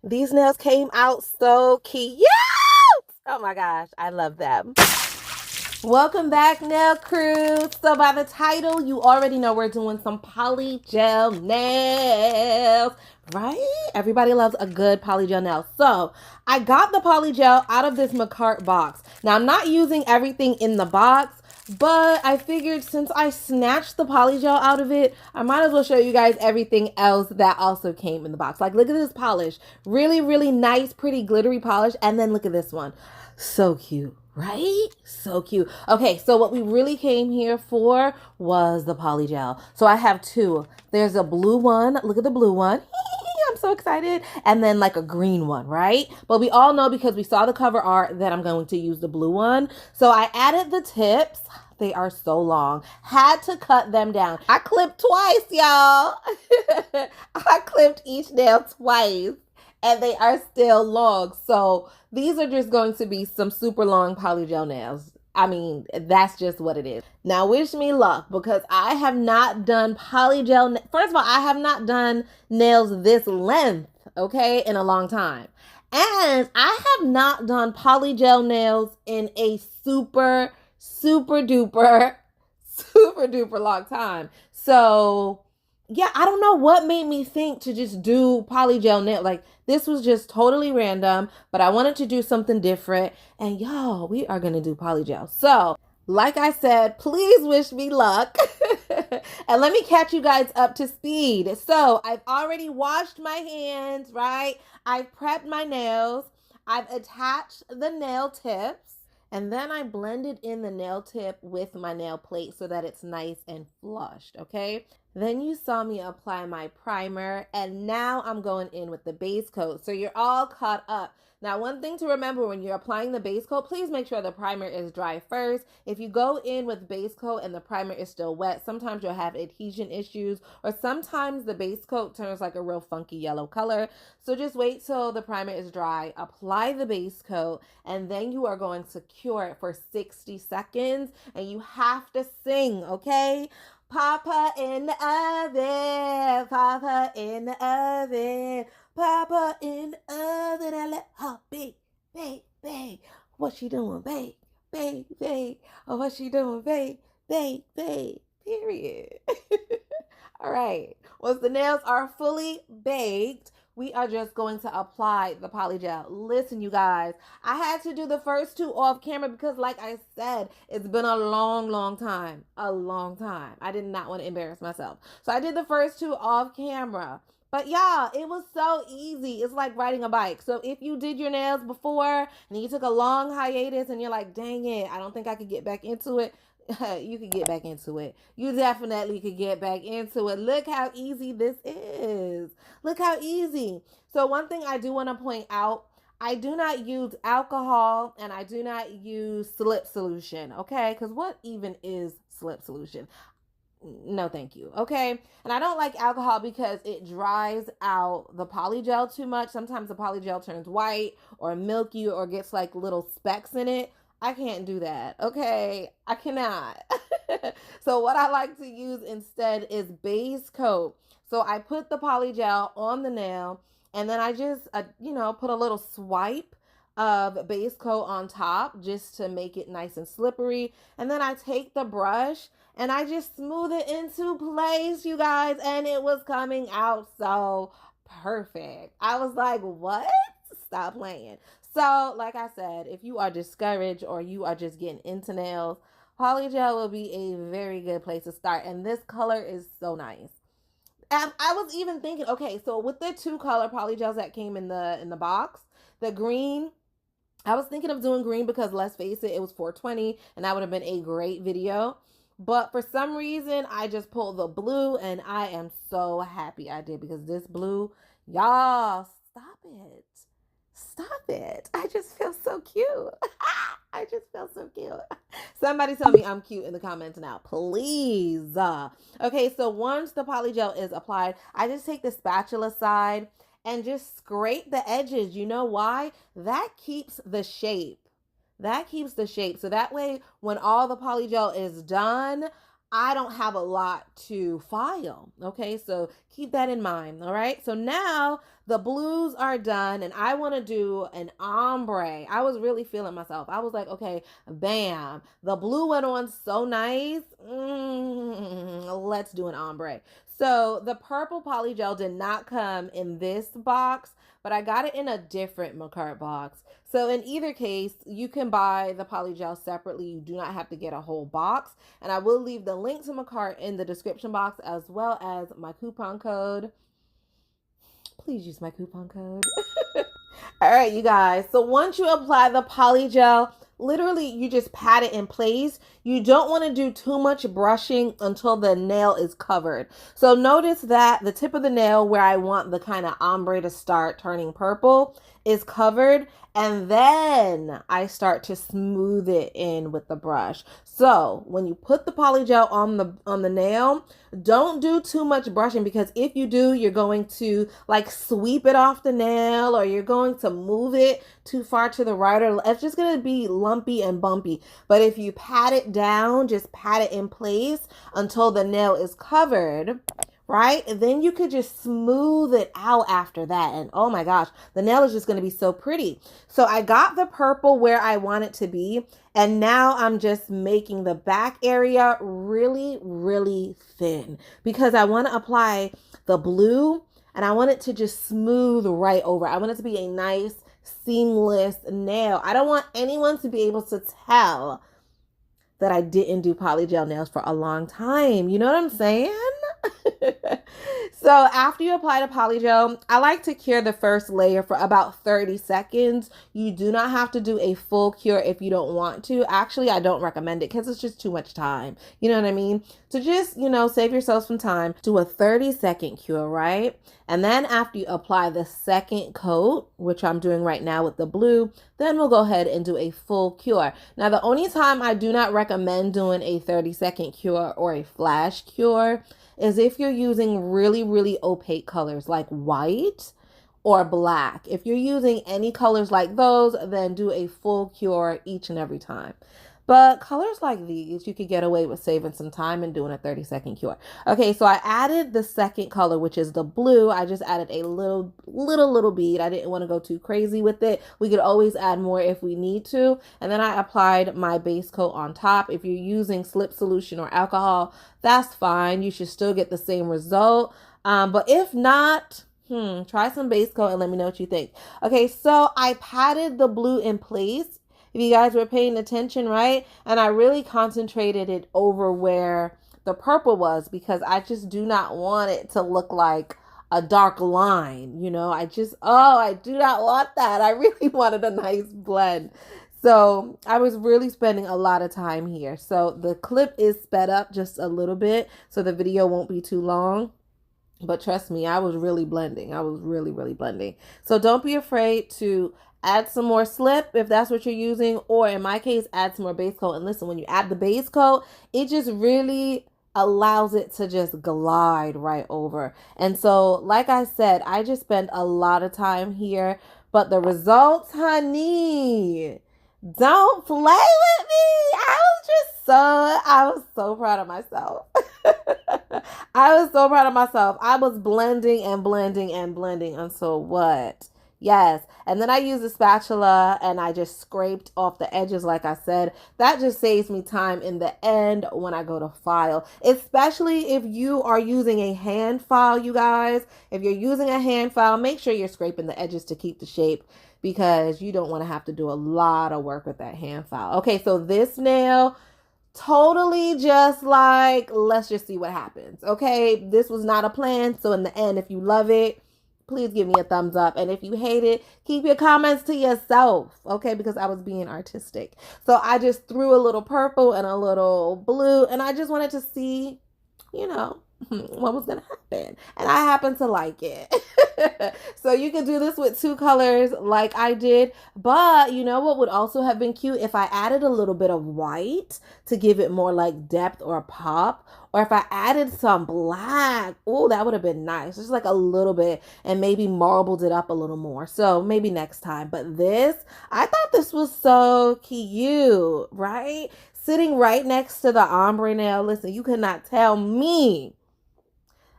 These nails came out so cute. Oh my gosh, I love them. Welcome back, nail crew. So by the title, you already know we're doing some polygel nails, right? Everybody loves a good polygel nail. So I got the polygel out of this Makartt box. Now I'm not using everything in the box, but I figured since I snatched the polygel out of it, I might as well show you guys everything else that also came in the box. Like, look at this polish. Really, really nice, pretty glittery polish. And then look at this one. So cute, right? So cute. Okay, so what we really came here for was the polygel. So I have two. There's a blue one. Look at the blue one. I'm so excited. And then like a green one, right? But we all know because we saw the cover art that I'm going to use the blue one. So I added the tips. They are so long. Had to cut them down. I clipped twice, y'all. I clipped each nail twice. And they are still long. So these are just going to be some super long polygel nails. I mean, that's just what it is. Now, wish me luck because I have not done polygel. First of all, I have not done nails this length, okay, in a long time. And I have not done polygel nails in a super duper long time. So yeah, I don't know what made me think to just do polygel nail. Like, this was just totally random, but I wanted to do something different. And y'all, we are going to do polygel. So, like I said, please wish me luck. And let me catch you guys up to speed. So, I've already washed my hands, right? I've prepped my nails. I've attached the nail tips. And then I blended in the nail tip with my nail plate so that it's nice and flushed, okay? Then you saw me apply my primer, and now I'm going in with the base coat. So you're all caught up. Now, one thing to remember when you're applying the base coat, please make sure the primer is dry first. If you go in with base coat and the primer is still wet, sometimes you'll have adhesion issues, or sometimes the base coat turns like a real funky yellow color. So just wait till the primer is dry, apply the base coat, and then you are going to cure it for 60 seconds. And you have to sing, okay? Papa in the oven, Papa in the oven, Papa in the oven. I let her bake, bake, bake. What she doing? Bake, bake, bake. Oh, what she doing? Bake, bake, bake. Period. All right. Once the nails are fully baked, we are just going to apply the polygel. Listen, you guys, I had to do the first two off camera because, like I said, it's been a long time. A long time. I did not want to embarrass myself. So I did the first two off camera. But y'all, it was so easy. It's like riding a bike. So if you did your nails before and you took a long hiatus and you're like, dang it, I don't think I could get back into it, you could get back into it. You definitely could get back into it. Look how easy this is. Look how easy. So one thing I do want to point out, I do not use alcohol and I do not use slip solution, okay? Because what even is slip solution? No, thank you, okay? And I don't like alcohol because it dries out the polygel too much. Sometimes the polygel turns white or milky or gets like little specks in it. I can't do that, okay? I cannot. So what I like to use instead is base coat. So I put the polygel on the nail and then I just, put a little swipe of base coat on top just to make it nice and slippery. And then I take the brush and I just smooth it into place, you guys, and it was coming out so perfect. I was like, what? Stop playing. So, like I said, if you are discouraged or you are just getting into nails, polygel will be a very good place to start. And this color is so nice. And I was even thinking, okay, so with the two color polygels that came in the box, the green, I was thinking of doing green because let's face it, it was 420 and that would have been a great video. But for some reason, I just pulled the blue and I am so happy I did because this blue, y'all, stop it. Stop it. I just feel so cute. I just feel so cute. Somebody tell me I'm cute in the comments now, please. Okay, so once the polygel is applied, I just take the spatula side and just scrape the edges. You know why? That keeps the shape. That keeps the shape. So that way, when all the polygel is done, I don't have a lot to file. Okay, so keep that in mind. All right, so now the blues are done and I want to do an ombre. I was really feeling myself. I was like, okay, bam. The blue went on so nice. Let's do an ombre. So the purple polygel did not come in this box, but I got it in a different Makartt box. So in either case, you can buy the polygel separately. You do not have to get a whole box. And I will leave the link to Makartt in the description box, as well as my coupon code. Please use my coupon code. All right, you guys. So once you apply the polygel, literally you just pat it in place. You don't want to do too much brushing until the nail is covered. So notice that the tip of the nail where I want the kind of ombre to start turning purple is covered, and then I start to smooth it in with the brush. So when you put the polygel on the nail, don't do too much brushing, because if you do, you're going to like sweep it off the nail, or you're going to move it too far to the right, or it's just going to be lumpy and bumpy. But if you pat it down, just pat it in place until the nail is covered, right? Then you could just smooth it out after that. And oh my gosh, the nail is just going to be so pretty. So I got the purple where I want it to be. And now I'm just making the back area really, really thin, because I want to apply the blue and I want it to just smooth right over. I want it to be a nice, seamless nail. I don't want anyone to be able to tell that I didn't do polygel nails for a long time. You know what I'm saying? So after you apply the polygel, I like to cure the first layer for about 30 seconds. You do not have to do a full cure if you don't want to. Actually, I don't recommend it because it's just too much time. You know what I mean? So just, save yourself some time. Do a 30-second cure, right? And then after you apply the second coat, which I'm doing right now with the blue, then we'll go ahead and do a full cure. Now, the only time I do not recommend doing a 30-second cure or a flash cure is if you're using really, really opaque colors like white or black. If you're using any colors like those, then do a full cure each and every time. But colors like these, you could get away with saving some time and doing a 30-second cure. Okay, so I added the second color, which is the blue. I just added a little bead. I didn't want to go too crazy with it. We could always add more if we need to. And then I applied my base coat on top. If you're using slip solution or alcohol, that's fine. You should still get the same result. But if not, try some base coat and let me know what you think. Okay, so I patted the blue in place, if you guys were paying attention, right? And I really concentrated it over where the purple was, because I just do not want it to look like a dark line, I do not want that. I really wanted a nice blend. So I was really spending a lot of time here. So the clip is sped up just a little bit, so the video won't be too long. But trust me, I was really blending. I was really, really blending. So don't be afraid to add some more slip if that's what you're using, or in my case, add some more base coat. And listen, when you add the base coat, it just really allows it to just glide right over. And so, like I said, I just spent a lot of time here, but the results, honey, don't play with me. I was so proud of myself. I was so proud of myself. I was blending and blending and blending until what? Yes. And then I used a spatula and I just scraped off the edges, like I said. That just saves me time in the end when I go to file. Especially if you are using a hand file, you guys. If you're using a hand file, make sure you're scraping the edges to keep the shape, because you don't want to have to do a lot of work with that hand file. Okay, so this nail, totally just like, let's just see what happens. Okay, this was not a plan. So in the end, if you love it, please give me a thumbs up. And if you hate it, keep your comments to yourself, okay? Because I was being artistic. So I just threw a little purple and a little blue, and I just wanted to see, what was going to happen. And I happen to like it. So you can do this with two colors like I did. But you know what would also have been cute? If I added a little bit of white to give it more like depth or pop. Or if I added some black, oh, that would have been nice. Just like a little bit, and maybe marbled it up a little more. So maybe next time. But this, I thought this was so cute, right? Sitting right next to the ombre nail. Listen, you cannot tell me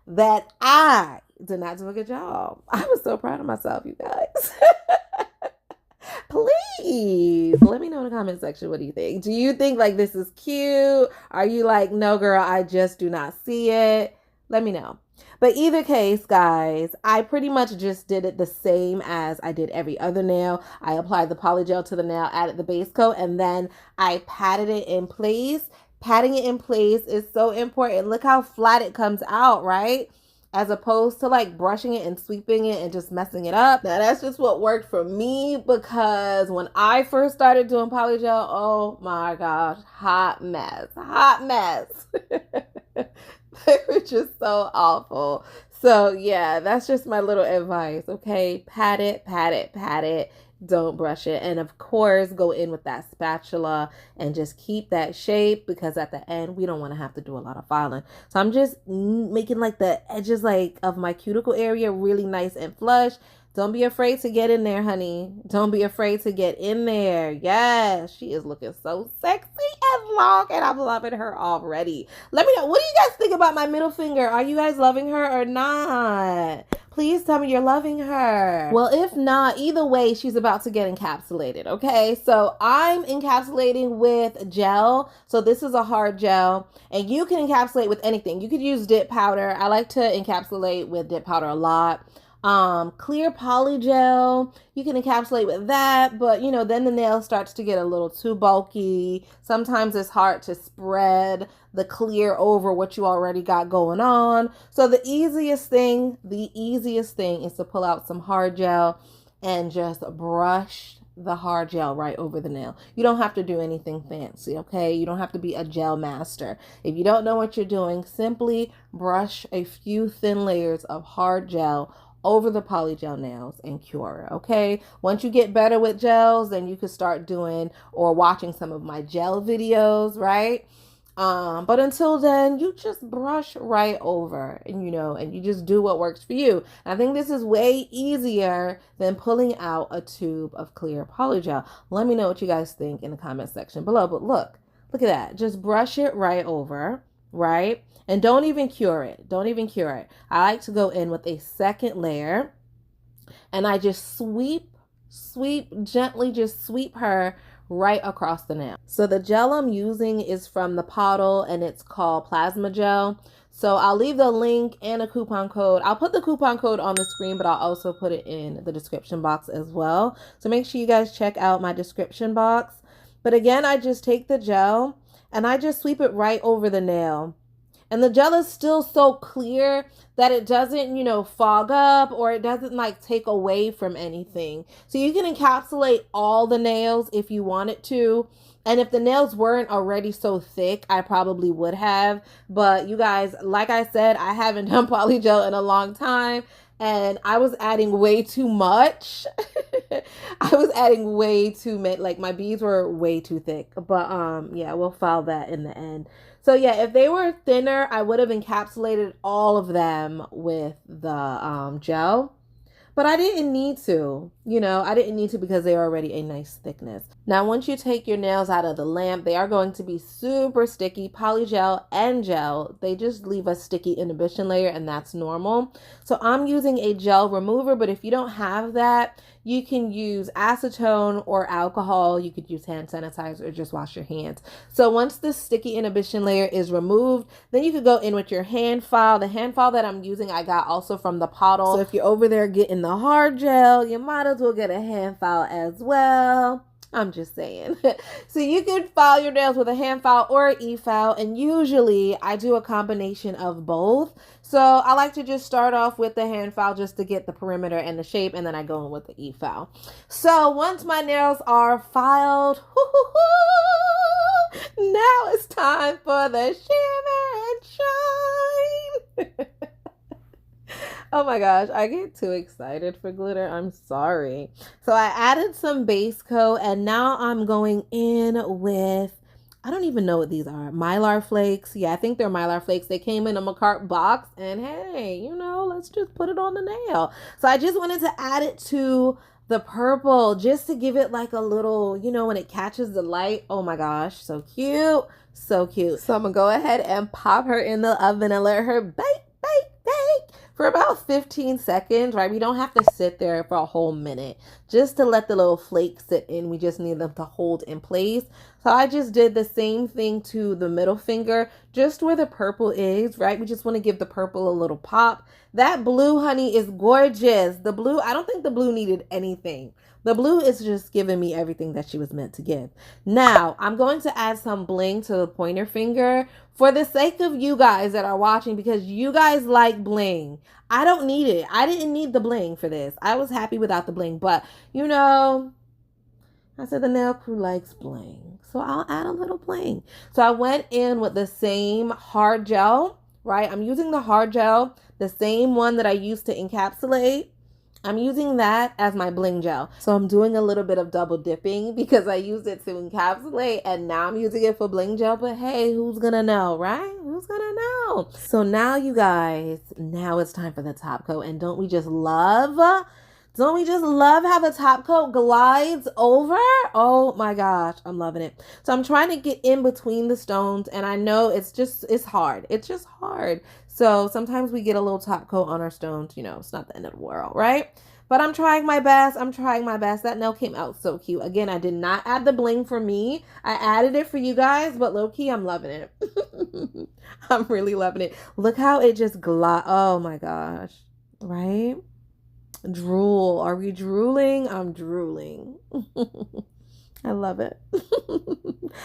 that I did not do a good job. I was so proud of myself, you guys. Please let me know in the comment section, what do you think? Do you think like this is cute? Are you like, no girl, I just do not see it? Let me know. But either case, guys, I pretty much just did it the same as I did every other nail. I applied the polygel to the nail, added the base coat, and then I patted it in place. Patting it in place is so important. Look how flat it comes out, right? As opposed to like brushing it and sweeping it and just messing it up. Now that's just what worked for me, because when I first started doing polygel, oh my gosh, hot mess. They were just so awful. So yeah, that's just my little advice, okay? Pat it. Don't brush it. And of course, go in with that spatula and just keep that shape, because at the end, we don't want to have to do a lot of filing. So I'm just making like the edges like of my cuticle area really nice and flush. Don't be afraid to get in there, honey. Don't be afraid to get in there. Yes, she is looking so sexy and long, and I'm loving her already. Let me know, what do you guys think about my middle finger? Are you guys loving her or not? Please tell me you're loving her. Well, if not, either way, she's about to get encapsulated, okay? So I'm encapsulating with gel. So this is a hard gel, and you can encapsulate with anything. You could use dip powder. I like to encapsulate with dip powder a lot. Clear polygel, you can encapsulate with that, but you know, then the nail starts to get a little too bulky. Sometimes it's hard to spread the clear over what you already got going on. So the easiest thing is to pull out some hard gel and just brush the hard gel right over the nail. You don't have to do anything fancy, okay? You don't have to be a gel master. If you don't know what you're doing, simply brush a few thin layers of hard gel over the polygel nails and cure it, okay? Once you get better with gels, then you could start doing or watching some of my gel videos, right? But until then, you just brush right over, and you know, and you just do what works for you. I think this is way easier than pulling out a tube of clear polygel. Let me know what you guys think in the comment section below. But look at that. Just brush it right over, right? And don't even cure it. Don't even cure it. I like to go in with a second layer, and I just gently just sweep her right across the nail. So the gel I'm using is from the POTTLE, and it's called Plasma Gel. So I'll leave the link and a coupon code. I'll put the coupon code on the screen, but I'll also put it in the description box as well. So make sure you guys check out my description box. But again, I just take the gel and I just sweep it right over the nail. And the gel is still so clear that it doesn't, you know, fog up, or it doesn't like take away from anything. So you can encapsulate all the nails if you wanted to. And if the nails weren't already so thick, I probably would have. But you guys, like I said, I haven't done polygel in a long time, and I was adding way too much. I was adding way too much. Like my beads were way too thick. But yeah, we'll file that in the end. So yeah, if they were thinner, I would have encapsulated all of them with the gel. But I didn't need to, you know, I didn't need to, because they're already a nice thickness. Now, once you take your nails out of the lamp, they are going to be super sticky. Polygel and gel, they just leave a sticky inhibition layer, and that's normal. So I'm using a gel remover, but if you don't have that, you can use acetone or alcohol. You could use hand sanitizer or just wash your hands. So once the sticky inhibition layer is removed, then you could go in with your hand file. The hand file that I'm using, I got also from the POTTLE. So if you're over there getting the hard gel, you might as well get a hand file as well. I'm just saying. So you can file your nails with a hand file or an e-file, and usually I do a combination of both. So I like to just start off with the hand file just to get the perimeter and the shape, and then I go in with the e-file. So once my nails are filed, now it's time for the shimmer and shine. Oh my gosh, I get too excited for glitter. I'm sorry. So I added some base coat, and now I'm going in with, I don't even know what these are. Mylar flakes. Yeah, I think they're Mylar flakes. They came in a Makartt box, and hey, you know, let's just put it on the nail. So I just wanted to add it to the purple just to give it like a little, you know, when it catches the light. Oh my gosh, so cute. So cute. So I'm gonna go ahead and pop her in the oven and let her bake for about 15 seconds, right? We don't have to sit there for a whole minute just to let the little flakes sit in. We just need them to hold in place. So I just did the same thing to the middle finger, just where the purple is, right? We just want to give the purple a little pop. That blue, honey, is gorgeous. The blue, I don't think the blue needed anything. The blue is just giving me everything that she was meant to give. Now, I'm going to add some bling to the pointer finger for the sake of you guys that are watching, because you guys like bling. I don't need it. I didn't need the bling for this. I was happy without the bling, but you know, I said the nail crew likes bling, so I'll add a little bling. So I went in with the same hard gel, right? I'm using the hard gel, the same one that I used to encapsulate. I'm using that as my bling gel. So I'm doing a little bit of double dipping because I used it to encapsulate and now I'm using it for bling gel. But hey, who's gonna know, right? Who's gonna know? So now you guys, now it's time for the top coat. And don't we just love how the top coat glides over? Oh my gosh, I'm loving it. So I'm trying to get in between the stones, and I know it's hard. It's just hard. So sometimes we get a little top coat on our stones, you know, it's not the end of the world, right? But I'm trying my best. I'm trying my best. That nail came out so cute. Again, I did not add the bling for me. I added it for you guys, but low key, I'm loving it. I'm really loving it. Look how it just glides. Oh my gosh, right? Drool. Are we drooling? I'm drooling. I love it.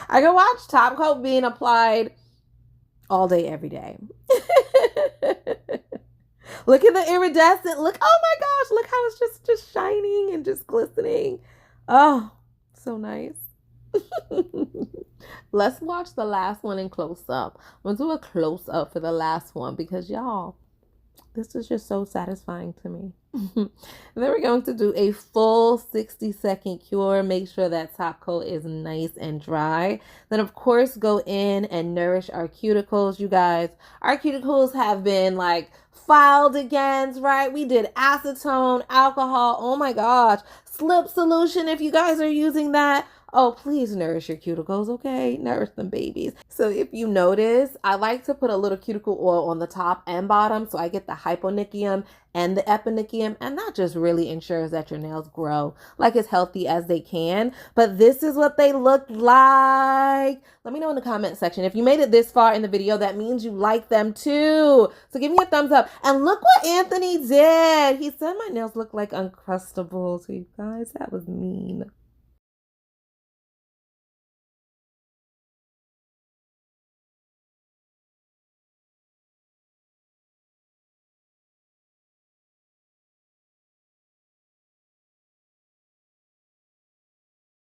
I can watch top coat being applied all day, every day. Look at the iridescent. Look, oh my gosh, look how it's just shining and just glistening. Oh, so nice. Let's watch the last one in close up. I'm gonna do a close up for the last one because y'all, this is just so satisfying to me. And then we're going to do a full 60-second cure. Make sure that top coat is nice and dry. Then, of course, go in and nourish our cuticles. You guys, our cuticles have been like filed against, right? We did acetone, alcohol. Oh my gosh. Slip solution, if you guys are using that. Oh, please nourish your cuticles, okay? Nourish them babies. So if you notice, I like to put a little cuticle oil on the top and bottom so I get the hyponychium and the eponychium, and that just really ensures that your nails grow like as healthy as they can. But this is what they look like. Let me know in the comment section. If you made it this far in the video, that means you like them too. So give me a thumbs up. And look what Anthony did. He said my nails look like Uncrustables. You guys, that was mean.